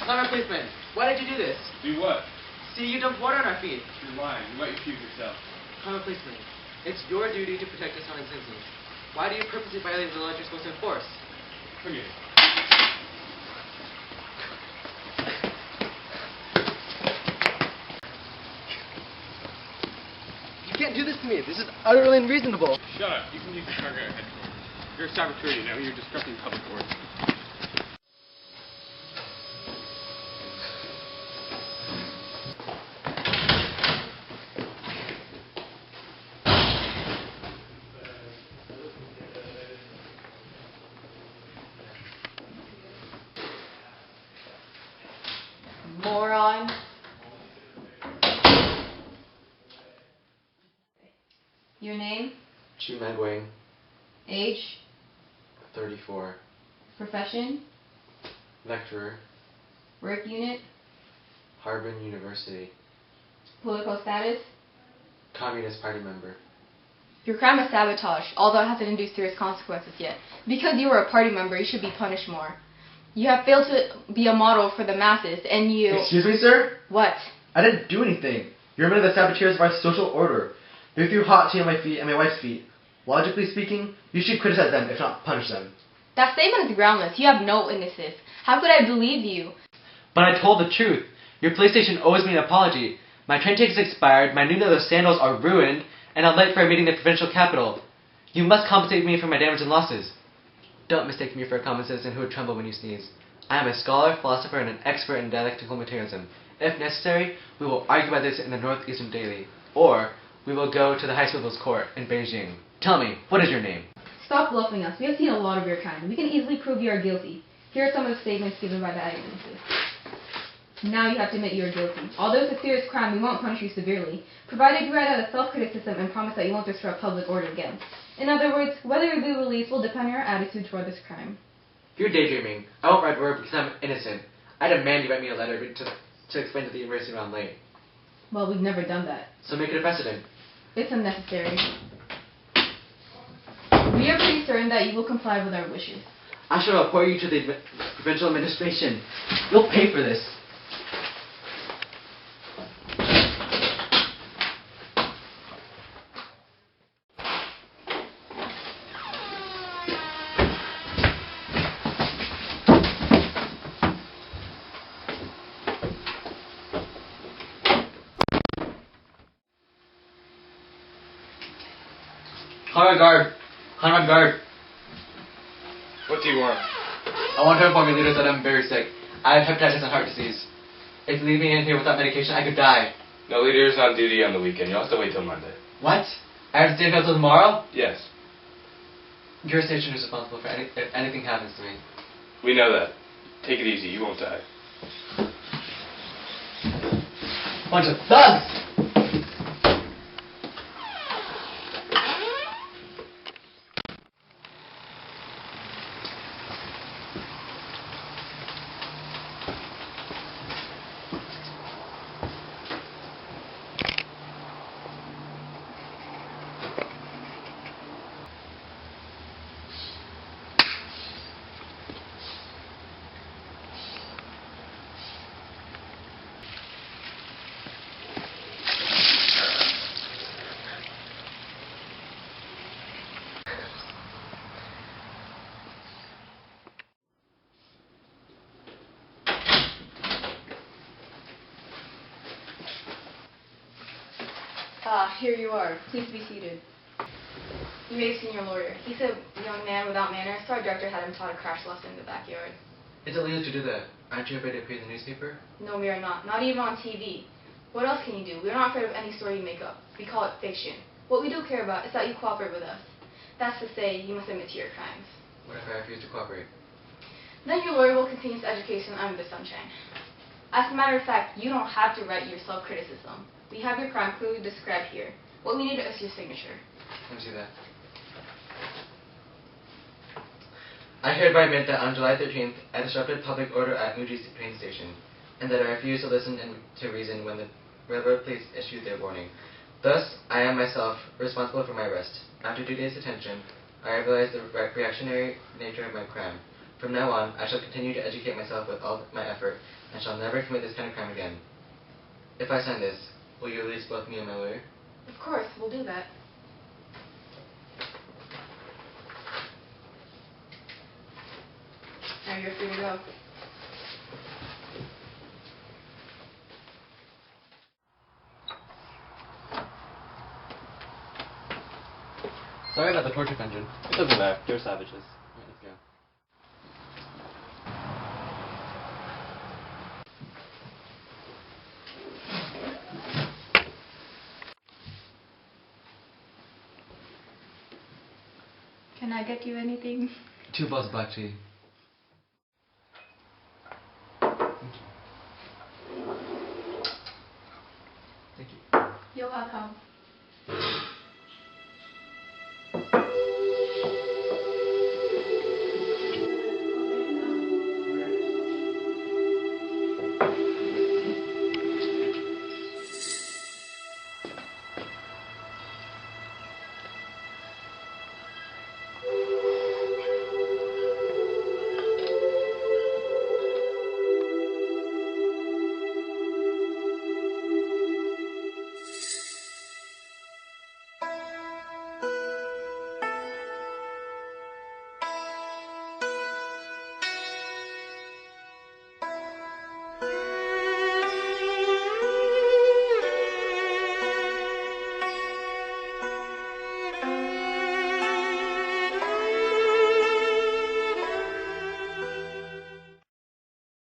Clever policeman, why did you do this? Do what? See, you dumped water on our feet. You're lying. You might puke yourself. Clever policeman, it's your duty to protect us honest citizens. Why do you purposely violate the laws you're supposed to enforce? Come here. You can't do this to me. This is utterly unreasonable. Shut up. You can use the cargo at headquarters. You're a saboteur, you know. You're disrupting public order. Moron. Your name? Chu Magwang, Age? 34. Profession? Lecturer, Work unit? Harbin University. Political status? Communist Party member. Your crime is sabotage, although it hasn't induced serious consequences yet. Because you were a party member, you should be punished more. You have failed to be a model for the masses, and you... Excuse me, sir? What? I didn't do anything. You're one of the saboteurs of our social order. They threw hot tea on my feet and my wife's feet. Logically speaking, you should criticize them, if not punish them. That statement is groundless. You have no witnesses. How could I believe you? But I told the truth. Your police station owes me an apology. My train ticket's expired, my new leather sandals are ruined, and I'm late for a meeting in the provincial capital. You must compensate me for my damage and losses. Don't mistake me for a common citizen who would tremble when you sneeze. I am a scholar, philosopher, and an expert in dialectical materialism. If necessary, we will argue about this in the Northeastern Daily, or we will go to the High Civil's Court in Beijing. Tell me, what is your name? Stop bluffing us. We have seen a lot of your kind. We can easily prove you are guilty. Here are some of the statements given by the eyewitnesses. Now you have to admit you are guilty. Although it's a serious crime, we won't punish you severely, provided you write out a self-criticism and promise that you won't disrupt public order again. In other words, whether you'll be released will depend on your attitude toward this crime. You're daydreaming. I won't write word because I'm innocent. I demand you write me a letter to explain to the university why I'm late. Well, we've never done that. So make it a precedent. It's unnecessary. We are pretty certain that you will comply with our wishes. I shall report you to the provincial administration. You'll pay for this. Conrad Guard. Conrad Guard. What do you want? I want to inform your leaders that I'm very sick. I have hepatitis and heart disease. If you leave me in here without medication, I could die. No leaders on duty on the weekend. You'll have to wait till Monday. What? I have to stay until tomorrow? Yes. Your station is responsible for if anything happens to me. We know that. Take it easy. You won't die. Bunch of thugs! Here you are. Please be seated. You may have seen your lawyer. He's a young man without manners, so our director had him taught a crash lesson in the backyard. It's illegal to do that. Aren't you afraid to appear in the newspaper? No, we are not. Not even on TV. What else can you do? We are not afraid of any story you make up. We call it fiction. What we do care about is that you cooperate with us. That's to say, you must admit to your crimes. What if I refuse to cooperate? Then your lawyer will continue his education under the sunshine. As a matter of fact, you don't have to write your self-criticism. We have your crime clearly described here. What we need is your signature. Let me see that. I hereby admit that on July 13th, I disrupted public order at Muji's train station, and that I refused to listen to reason when the railroad police issued their warning. Thus, I am myself responsible for my arrest. After 2 days' detention, I realized the reactionary nature of my crime. From now on, I shall continue to educate myself with all my effort, and shall never commit this kind of crime again. If I sign this, will you release both me and my lawyer? Of course, we'll do that. Now you're free to go. Sorry about the torture dungeon. It doesn't matter. They're savages. Alright, let's go. Can I get you anything? 2 bowls of black tea. Thank you. You're welcome.